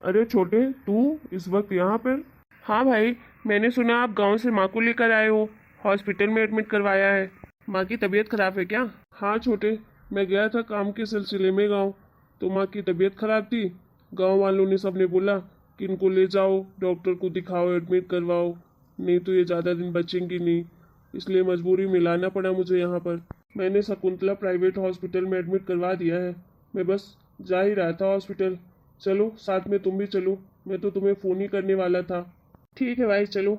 अरे छोटे, तू इस वक्त यहाँ पर? हाँ भाई, मैंने सुना आप गांव से माँ को लेकर आए हो, हॉस्पिटल में एडमिट करवाया है। माँ की तबीयत खराब है क्या? हाँ छोटे, मैं गया था काम के सिलसिले में गांव, तो माँ की तबीयत खराब थी। गांव वालों ने सबने बोला कि इनको ले जाओ, डॉक्टर को दिखाओ, एडमिट करवाओ, नहीं तो ये ज़्यादा दिन बचेंगी नहीं। इसलिए मजबूरी में लाना पड़ा मुझे यहाँ पर। मैंने शकुंतला प्राइवेट हॉस्पिटल में एडमिट करवा दिया है। मैं बस जा ही रहा था हॉस्पिटल। चलो साथ में तुम भी चलो, मैं तो तुम्हें फ़ोन ही करने वाला था। ठीक है भाई, चलो।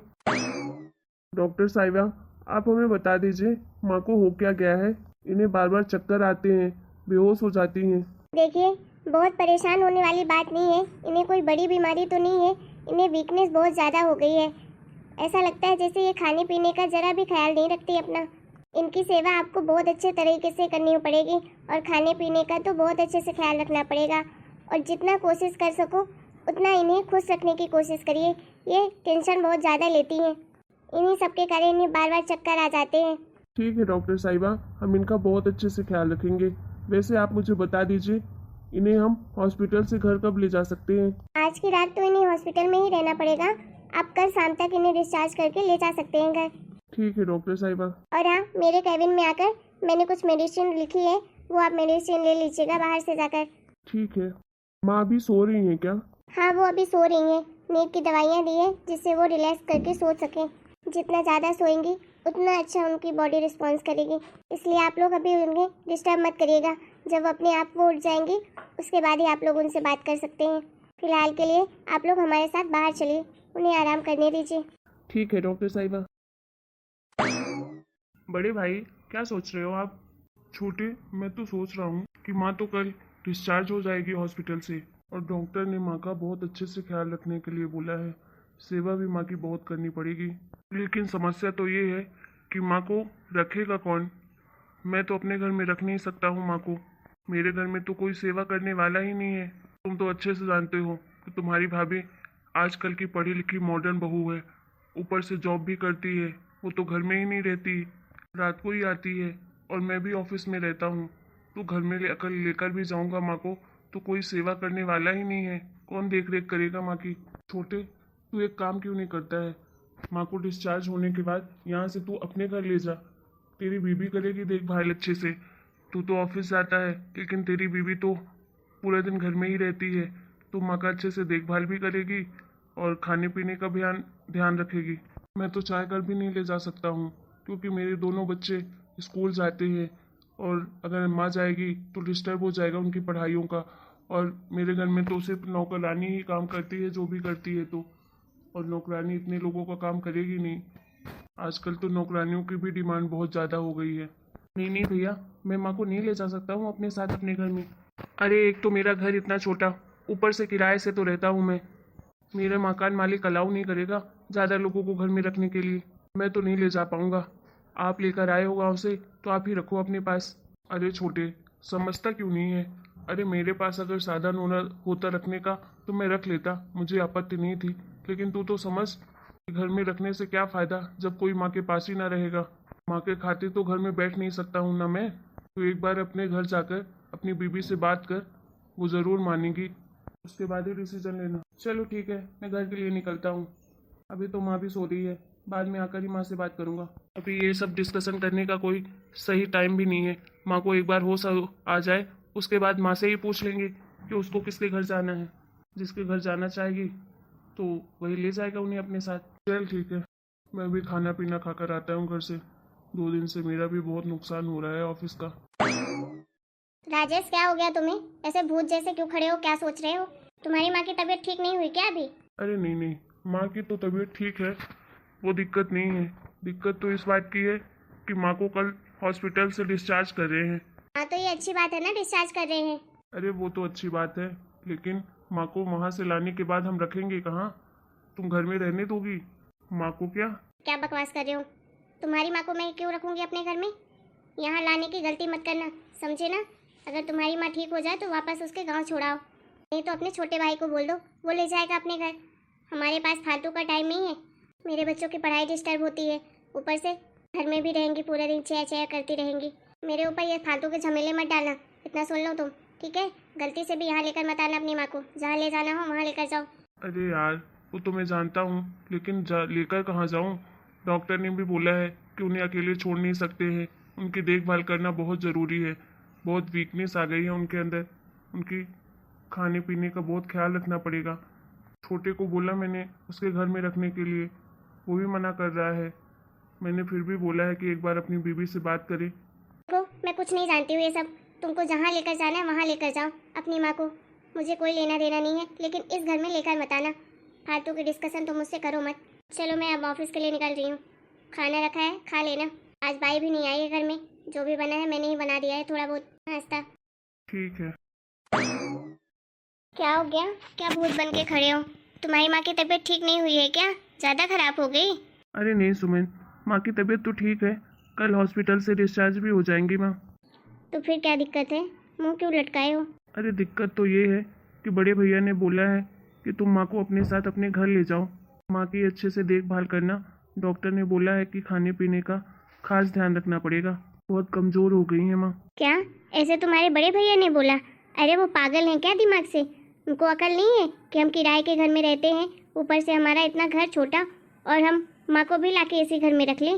डॉक्टर साहिबा, आप हमें बता दीजिए माँ को हो क्या गया है? इन्हें बार बार चक्कर आते हैं, बेहोश हो जाती हैं। देखिए, बहुत परेशान होने वाली बात नहीं है। इन्हें कोई बड़ी बीमारी तो नहीं है। इन्हें वीकनेस बहुत ज़्यादा हो गई है। ऐसा लगता है जैसे ये खाने पीने का ज़रा भी ख्याल नहीं रखती अपना। इनकी सेवा आपको बहुत अच्छे तरीके से करनी पड़ेगी और खाने पीने का तो बहुत अच्छे से ख्याल रखना पड़ेगा। और जितना कोशिश कर सको उतना इन्हें खुश रखने की कोशिश करिए। ये टेंशन बहुत ज़्यादा लेती हैं। इन्हीं सबके कारण इन्हें बार बार चक्कर आ जाते हैं। ठीक है डॉक्टर साहिबा, हम इनका बहुत अच्छे से ख्याल रखेंगे। वैसे आप मुझे बता दीजिए, इन्हें हम हॉस्पिटल से घर कब ले जा सकते हैं? आज की रात तो इन्हें हॉस्पिटल में ही रहना पड़ेगा। आप कल शाम तक इन्हें डिस्चार्ज करके ले जा सकते हैं घर। ठीक है डॉक्टर साहिबा। और हाँ, मेरे कैबिन में आकर मैंने कुछ मेडिसिन लिखी है, वो आप मेडिसिन ले लीजिएगा बाहर से जाकर। ठीक है। माँ अभी सो रही हैं क्या? हाँ, वो अभी सो रही हैं। नींद की दवाइयाँ दी हैं जिससे वो रिलैक्स करके सो सकें। जितना ज़्यादा सोएंगी उतना अच्छा उनकी बॉडी रिस्पॉन्स करेगी। इसलिए आप लोग अभी उन्हें डिस्टर्ब मत करिएगा। जब अपने आप वो उठ जाएंगी उसके बाद ही आप लोग उनसे बात कर सकते हैं। फिलहाल के लिए आप लोग हमारे साथ बाहर चलिए, उन्हें आराम करने दीजिए। ठीक है डॉक्टर साहिबा। बड़े भाई, क्या सोच रहे हो आप? छोटे, मैं तो सोच रहा हूँ कि माँ तो कल डिस्चार्ज हो जाएगी हॉस्पिटल से, और डॉक्टर ने माँ का बहुत अच्छे से ख्याल रखने के लिए बोला है। सेवा भी माँ की बहुत करनी पड़ेगी। लेकिन समस्या तो ये है कि माँ को रखेगा कौन? मैं तो अपने घर में रख नहीं सकता हूँ माँ को। मेरे घर में तो कोई सेवा करने वाला ही नहीं है। तुम तो अच्छे से जानते हो कि तुम्हारी भाभी आजकल की पढ़ी लिखी मॉडर्न बहू है, ऊपर से जॉब भी करती है। वो तो घर में ही नहीं रहती, रात को ही आती है, और मैं भी ऑफिस में रहता हूँ। तो घर में अगर लेकर भी जाऊँगा माँ को तो कोई सेवा करने वाला ही नहीं है। कौन देख रेख करेगा माँ की? छोटे, तू एक काम क्यों नहीं करता है? माँ को डिस्चार्ज होने के बाद यहाँ से तू अपने घर ले जा। तेरी बीबी करेगी देखभाल अच्छे से। तू तो ऑफिस जाता है, लेकिन तेरी बीबी तो पूरे दिन घर में ही रहती है। तू माँ का अच्छे से देखभाल भी करेगी और खाने पीने का भी ध्यान ध्यान रखेगी। मैं तो चाह कर भी नहीं ले जा सकता हूँ, क्योंकि मेरे दोनों बच्चे स्कूल जाते हैं, और अगर माँ जाएगी तो डिस्टर्ब हो जाएगा उनकी पढ़ाइयों का। और मेरे घर में तो सिर्फ नौकरानी ही काम करती है, जो भी करती है तो। और नौकरानी इतने लोगों का काम करेगी नहीं। आजकल तो नौकरानियों की भी डिमांड बहुत ज़्यादा हो गई है। नहीं नहीं भैया, मैं माँ को नहीं ले जा सकता हूँ अपने साथ अपने घर में। अरे एक तो मेरा घर इतना छोटा, ऊपर से किराए से तो रहता हूँ मैं। मेरा मकान मालिक अलाउ नहीं करेगा ज़्यादा लोगों को घर में रखने के लिए। मैं तो नहीं ले जा पाऊँगा। आप लेकर आए हो गाँव से तो आप ही रखो अपने पास। अरे छोटे, समझता क्यों नहीं है? अरे मेरे पास अगर साधन होता रखने का तो मैं रख लेता, मुझे आपत्ति नहीं थी। लेकिन तू तो समझ कि घर में रखने से क्या फ़ायदा जब कोई माँ के पास ही ना रहेगा। माँ के खातिर तो घर में बैठ नहीं सकता हूँ ना मैं। तो एक बार अपने घर जाकर अपनी बीबी से बात कर, वो ज़रूर मानेगी। उसके बाद ही डिसीजन लेना। चलो ठीक है, मैं घर के लिए निकलता हूँ। अभी तो माँ भी सो रही है, बाद में आकर ही माँ से बात करूँगा। अभी ये सब डिस्कशन करने का कोई सही टाइम भी नहीं है। माँ को एक बार होश आ जाए, उसके बाद माँ से ही पूछ लेंगे कि उसको किसके घर जाना है। जिसके घर जाना चाहेगी तो वही ले जाएगा उन्हें अपने साथ। चल ठीक है, मैं भी खाना पीना खाकर आता हूँ घर से। 2 दिन से मेरा भी बहुत नुकसान हो रहा है ऑफिस का। राजेश, क्या हो गया तुम्हें? ऐसे भूत जैसे क्यों खड़े हो? क्या सोच रहे हो? तुम्हारी माँ की तबीयत ठीक नहीं हुई क्या अभी? अरे नहीं नहीं, माँ की तो तबीयत ठीक है, वो दिक्कत नहीं है। दिक्कत तो इस बात की है कि माँ को कल हॉस्पिटल से डिस्चार्ज कर रहे हैं। हाँ, तो ये अच्छी बात है ना, डिस्चार्ज कर रहे हैं। अरे वो तो अच्छी बात है, लेकिन माँ को वहाँ से लाने के बाद हम रखेंगे कहाँ? तुम घर में रहने दोगी माँ को क्या? क्या बकवास कर रहे हो? तुम्हारी माँ को मैं क्यों रखूंगी अपने घर में? यहाँ लाने की गलती मत करना, समझे ना? अगर तुम्हारी माँ ठीक हो जाए तो वापस उसके गांव छोड़ाओ, नहीं तो अपने छोटे भाई को बोल दो, वो ले जाएगा अपने घर। हमारे पास फालतू का टाइम नहीं है। मेरे बच्चों की पढ़ाई डिस्टर्ब होती है, ऊपर से घर में भी रहेंगी पूरे दिन, चेयर चेयर करती रहेंगी। मेरे ऊपर ये फालतू के झमेले मत डालना, इतना सुन लो तुम, ठीक है? गलती से भी यहाँ लेकर मत आना अपनी माँ को। जहाँ ले जाना हो वहाँ लेकर जाओ। अरे यार, वो तो मैं जानता हूँ, लेकिन लेकर कहाँ जाऊँ? डॉक्टर ने भी बोला है कि उन्हें अकेले छोड़ नहीं सकते हैं, उनकी देखभाल करना बहुत ज़रूरी है। बहुत वीकनेस आ गई है उनके अंदर, उनकी खाने पीने का बहुत ख्याल रखना पड़ेगा। छोटे को बोला मैंने उसके घर में रखने के लिए, वो भी मना कर रहा है। मैंने फिर भी बोला है कि एक बार अपनी बीवी से बात करें। देखो, मैं कुछ नहीं जानती हूँ ये सब। तुमको जहाँ लेकर जाना है वहाँ लेकर जाओ अपनी माँ को। मुझे कोई लेना देना नहीं है, लेकिन इस घर में लेकर मत आना। फालतू की डिस्कशन तुम मुझसे करो मत। चलो, मैं अब ऑफिस के लिए निकल रही हूँ। खाना रखा है, खा लेना। आज बाई भी नहीं आई है घर में, जो भी बना है मैंने ही बना दिया है, थोड़ा बहुत नाश्ता। ठीक है। क्या हो गया? क्या भूत बन के खड़े हो? तुम्हारी माँ की तबीयत ठीक नहीं हुई है क्या? ज़्यादा खराब हो गई? अरे नहीं सुमन, माँ की तबीयत तो ठीक है, कल हॉस्पिटल से डिस्चार्ज भी हो जाएंगी माँ। तो फिर क्या दिक्कत है? मुंह क्यों लटकाए हो? अरे दिक्कत तो ये है कि बड़े भैया ने बोला है कि तुम माँ को अपने साथ अपने घर ले जाओ, माँ की अच्छे से देखभाल करना। डॉक्टर ने बोला है कि खाने पीने का खास ध्यान रखना पड़ेगा, बहुत कमज़ोर हो गई है माँ। क्या ऐसे तुम्हारे बड़े भैया ने बोला? अरे वो पागल हैं क्या दिमाग से? उनको अकल नहीं है कि हम किराए के घर में रहते हैं, ऊपर से हमारा इतना घर छोटा, और हम माँ को भी लाके इसी घर में रख लें?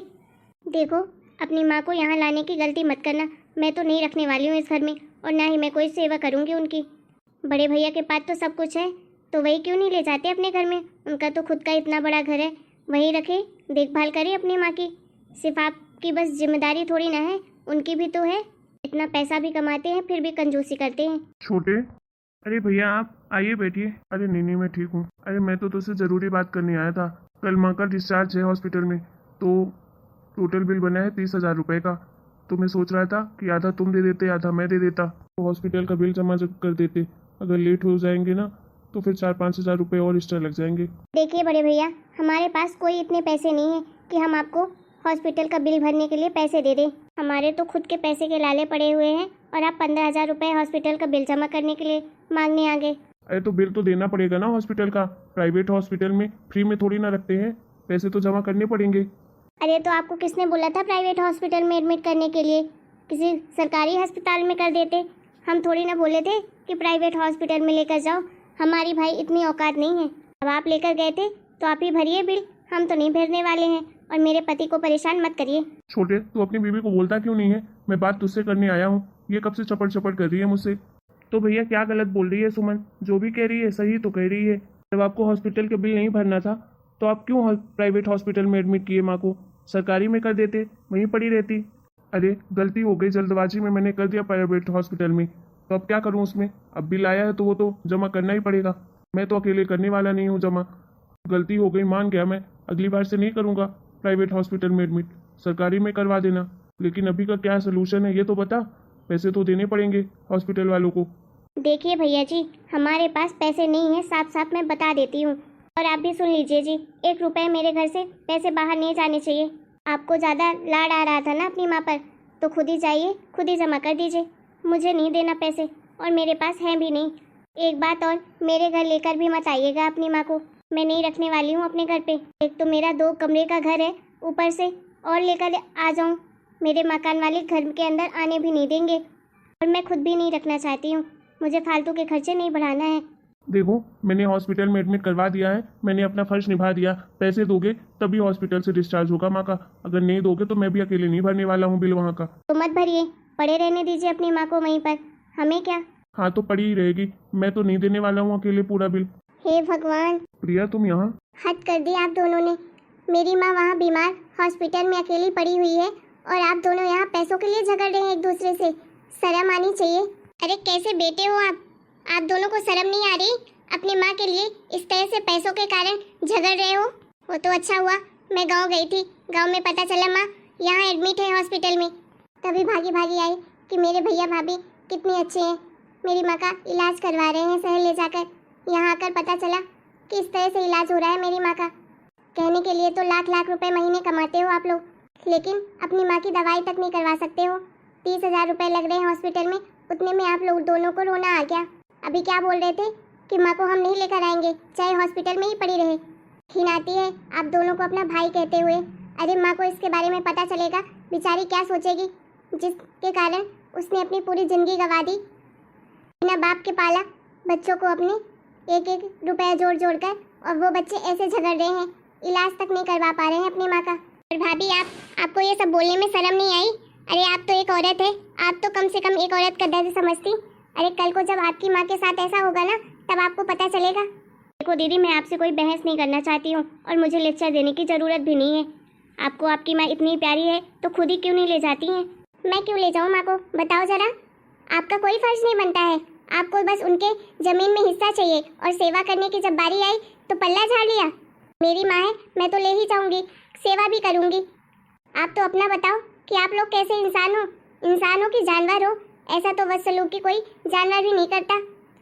देखो, अपनी माँ को यहाँ लाने की गलती मत करना। मैं तो नहीं रखने वाली हूँ इस घर में, और ना ही मैं कोई सेवा करूँगी उनकी। बड़े भैया के पास तो सब कुछ है, तो वही क्यों नहीं ले जाते अपने घर में? उनका तो खुद का इतना बड़ा घर है, वही रखे, देखभाल करे अपनी माँ की। सिर्फ आपकी बस जिम्मेदारी थोड़ी ना है, उनकी भी तो है। इतना पैसा भी कमाते हैं फिर भी कंजूसी करते हैं। छोटे, अरे भैया आप आइए बैठिए। अरे नहीं मैं ठीक हूँ। अरे मैं तो तुझसे ज़रूरी बात करने आया था। कल माँ का डिस्चार्ज है हॉस्पिटल में, तो टोटल बिल बना है 30,000 रुपये का। तो मैं सोच रहा था कि आधा तुम दे देते, आधा मैं दे देता, तो हॉस्पिटल का बिल जमा कर देते। अगर लेट हो जाएंगे ना तो फिर 4-5 हज़ार रुपये और एक्स्ट्रा लग जाएंगे। देखिए बड़े भैया, हमारे पास कोई इतने पैसे नहीं है कि हम आपको हॉस्पिटल का बिल भरने के लिए पैसे दे दें। हमारे तो खुद के पैसे के लाले पड़े हुए हैं, और आप 15,000 रुपये हॉस्पिटल का बिल जमा करने के लिए मांगने आ गए। अरे तो बिल तो देना पड़ेगा ना हॉस्पिटल का। प्राइवेट हॉस्पिटल में फ्री में थोड़ी ना रखते हैं, पैसे तो जमा करने पड़ेंगे। अरे तो आपको किसने बोला था प्राइवेट हॉस्पिटल में एडमिट करने के लिए? किसी सरकारी अस्पताल में कर देते। हम थोड़ी ना बोले थे कि प्राइवेट हॉस्पिटल में लेकर जाओ। हमारी भाई इतनी औकात नहीं है। अब आप लेकर गए थे तो आप ही भरिए बिल, हम तो नहीं भरने वाले हैं। और मेरे पति को परेशान मत करिए। छोटे, तू अपनी बीवी को बोलता क्यों नहीं है? मैं बात तुझसे करने आया हूँ, ये कब से चपड़ चपड़ कर रही है मुझसे। तो भैया क्या गलत बोल रही है सुमन? जो भी कह रही है सही तो कह रही है। जब आपको हॉस्पिटल का बिल नहीं भरना था तो आप क्यों प्राइवेट हॉस्पिटल में एडमिट किए माँ को? सरकारी में कर देते, वहीं पड़ी रहती। अरे गलती हो गई, जल्दबाजी में मैंने कर दिया प्राइवेट हॉस्पिटल में, तो अब क्या करूँ उसमें? अब बिल आया है तो वो तो जमा करना ही पड़ेगा। मैं तो अकेले करने वाला नहीं हूँ जमा। गलती हो गई, मान गया मैं, अगली बार से नहीं करूँगा प्राइवेट हॉस्पिटल में एडमिट, सरकारी में करवा देना। लेकिन अभी का क्या सोल्यूशन है ये तो बता, पैसे तो देने पड़ेंगे हॉस्पिटल वालों को। देखिए भैया जी, हमारे पास पैसे नहीं है, साफ साफ मैं बता देती हूँ। और आप भी सुन लीजिए जी, 1 रुपये मेरे घर से पैसे बाहर नहीं जाने चाहिए। आपको ज़्यादा लाड आ रहा था ना अपनी माँ पर, तो खुद ही जाइए, खुद ही जमा कर दीजिए। मुझे नहीं देना पैसे, और मेरे पास हैं भी नहीं। एक बात और, मेरे घर लेकर भी मत आइएगा अपनी माँ को, मैं नहीं रखने वाली हूँ अपने घर पे। एक तो मेरा 2 कमरे का घर है, ऊपर से और लेकर आ जाऊँ, मेरे मकान वाले घर के अंदर आने भी नहीं देंगे। और मैं खुद भी नहीं रखना चाहती हूँ, मुझे फालतू के खर्चे नहीं बढ़ाना है। देखो, मैंने हॉस्पिटल में एडमिट करवा दिया है, मैंने अपना फर्ज निभा दिया। पैसे दोगे तभी हॉस्पिटल से डिस्चार्ज होगा माँ का, अगर नहीं दोगे तो मैं भी अकेले नहीं भरने वाला हूँ बिल वहाँ का। तो मत भरिए, पड़े रहने दीजिए अपनी माँ को वहीं पर, हमें क्या। हाँ तो पड़ी ही रहेगी, मैं तो नहीं देने वाला हूँ अकेले पूरा बिल। हे भगवान, प्रिया तुम यहाँ? हद कर दी आप दोनों ने। मेरी माँ वहाँ बीमार हॉस्पिटल में अकेली पड़ी हुई है, और आप दोनों यहाँ पैसों के लिए झगड़ रहे हैं एक दूसरे से। शर्म आनी चाहिए। अरे कैसे बेटे हो आप दोनों को शर्म नहीं आ रही? अपनी माँ के लिए इस तरह से पैसों के कारण झगड़ रहे हो। वो तो अच्छा हुआ मैं गांव गई थी, गांव में पता चला माँ यहाँ एडमिट है हॉस्पिटल में, तभी भागी भागी आई कि मेरे भैया भाभी कितनी अच्छे हैं, मेरी माँ का इलाज करवा रहे हैं शहर ले जाकर। यहाँ आकर पता चला कि इस तरह से इलाज हो रहा है मेरी माँ का। कहने के लिए तो लाख लाख रुपए महीने कमाते हो आप लोग, लेकिन अपनी माँ की दवाई तक नहीं करवा सकते हो। 30,000 रुपये लग रहे हैं हॉस्पिटल में, उतने में आप लोग दोनों को रोना आ गया। अभी क्या बोल रहे थे कि माँ को हम नहीं लेकर आएंगे, चाहे हॉस्पिटल में ही पड़ी रहे। घिन आती है आप दोनों को अपना भाई कहते हुए। अरे माँ को इसके बारे में पता चलेगा, बेचारी क्या सोचेगी, जिसके कारण उसने अपनी पूरी जिंदगी गंवा दी। बिना बाप के पाला बच्चों को अपने, एक एक रुपया जोड़ जोड़ कर, और वो बच्चे ऐसे झगड़ रहे हैं, इलाज तक नहीं करवा पा रहे हैं अपनी माँ का। और भाभी आपको ये सब बोलने में शर्म नहीं आई? अरे आप तो एक औरत है, आप तो कम से कम एक औरत का दर्द समझती। अरे कल को जब आपकी माँ के साथ ऐसा होगा ना, तब आपको पता चलेगा। देखो दीदी, मैं आपसे कोई बहस नहीं करना चाहती हूँ और मुझे लेक्चर देने की ज़रूरत भी नहीं है। आपको आपकी माँ इतनी प्यारी है तो खुद ही क्यों नहीं ले जाती हैं? मैं क्यों ले जाऊँ माँ को, बताओ ज़रा। आपका कोई फर्ज नहीं बनता है, आपको बस उनके ज़मीन में हिस्सा चाहिए, और सेवा करने की जब बारी आई तो पल्ला झाड़ लिया। मेरी माँ है, मैं तो ले ही जाऊँगी, सेवा भी करूँगी। आप तो अपना बताओ कि आप लोग कैसे इंसान हो, इंसान हो कि जानवर हो? ऐसा तो बदसलूकी कोई जानवर भी नहीं करता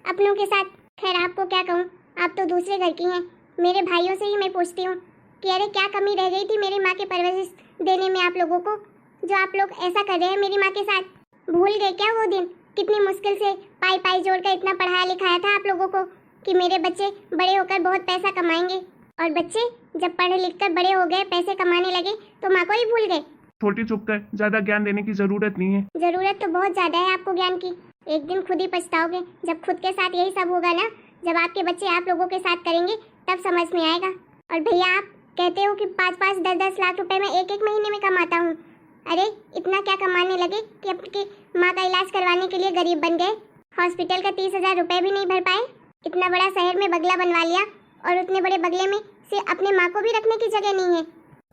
अपनों के साथ। खैर आपको क्या कहूँ, आप तो दूसरे घर की हैं। मेरे भाइयों से ही मैं पूछती हूँ कि अरे क्या कमी रह गई थी मेरी माँ के परवरिश देने में आप लोगों को, जो आप लोग ऐसा कर रहे हैं मेरी माँ के साथ? भूल गए क्या वो दिन, कितनी मुश्किल से पाई पाई जोड़कर इतना पढ़ाया लिखाया था आप लोगों को कि मेरे बच्चे बड़े होकर बहुत पैसा कमाएंगे, और बच्चे जब पढ़े लिख कर बड़े हो गए, पैसे कमाने लगे, तो माँ को ही भूल गए। छोटी चुप कर, ज्यादा ज्ञान देने की जरूरत नहीं है। जरूरत तो बहुत ज्यादा है आपको ज्ञान की। एक दिन खुद ही पछताओगे जब खुद के साथ यही सब होगा ना, जब आपके बच्चे आप लोगों के साथ करेंगे तब समझ में आएगा। और भैया आप कहते हो कि 5-5, 10-10 लाख रुपए मैं एक महीने में कमाता हूँ। अरे इतना क्या कमाने लगे कि आपकी माँ का इलाज करवाने के लिए गरीब बन गए? हॉस्पिटल का 30,000 रुपए भी नहीं भर पाए। इतना बड़ा शहर में बंगला बनवा लिया, और उतने बड़े बंगले में से अपने माँ को भी रखने की जगह नहीं है।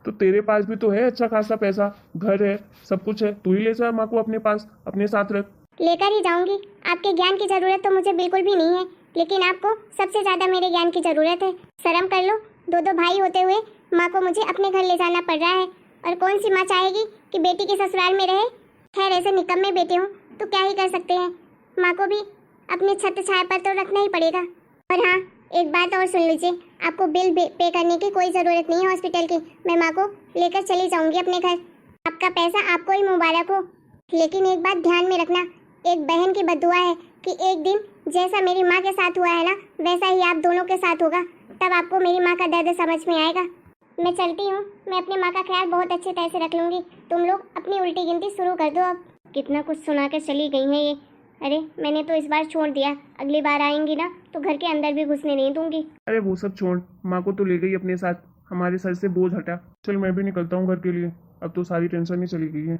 तो तेरे पास भी तो है अच्छा खासा पैसा, घर है, सब कुछ है, तू ही ले जा माँ को अपने पास, अपने साथ रख। लेकर ही जाऊंगी। आपके ज्ञान की जरूरत तो मुझे बिल्कुल भी नहीं है, लेकिन आपको सबसे ज्यादा मेरे ज्ञान की जरूरत है। शर्म कर लो, 2 भाई होते हुए माँ को मुझे अपने घर ले जाना पड़ रहा है। और कौन सी माँ चाहेगी कि बेटी के ससुराल में रहे? खैर ऐसे निकम्मे बेटे हूँ तो क्या ही कर सकते हैं, माँ को भी अपने छत्र छाया पर तो रखना ही पड़ेगा। और हाँ, एक बात और सुन लीजिए, आपको बिल पे करने की कोई ज़रूरत नहीं है हॉस्पिटल की। मैं माँ को लेकर चली जाऊँगी अपने घर। आपका पैसा आपको ही मुबारक हो। लेकिन एक बात ध्यान में रखना, एक बहन की बद्दुआ है कि एक दिन जैसा मेरी माँ के साथ हुआ है ना, वैसा ही आप दोनों के साथ होगा। तब आपको मेरी माँ का दर्द समझ में आएगा। मैं चलती हूँ, मैं अपनी माँ का ख्याल बहुत अच्छे तरह से रख लूँगी। तुम लोग अपनी उल्टी गिनती शुरू कर दो। अब कितना कुछ सुना कर चली गई हैं ये। अरे मैंने तो इस बार छोड़ दिया, अगली बार आएंगी ना तो घर के अंदर भी घुसने नहीं दूंगी। अरे वो सब छोड़, माँ को तो ले गई अपने साथ, हमारे सर से बोझ हटा। चल मैं भी निकलता हूँ घर के लिए, अब तो सारी टेंशन ही चली गई है।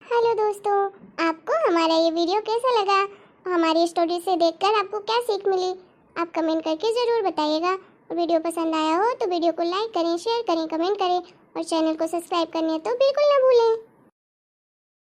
हेलो दोस्तों, आपको हमारा ये वीडियो कैसा लगा? हमारी स्टोरी से देखकर आपको क्या सीख मिली? आप कमेंट करके ज़रूर बताइएगा। वीडियो पसंद आया हो तो वीडियो को लाइक करें, शेयर करें, कमेंट करें, और चैनल को सब्सक्राइब करने तो बिल्कुल ना भूलें।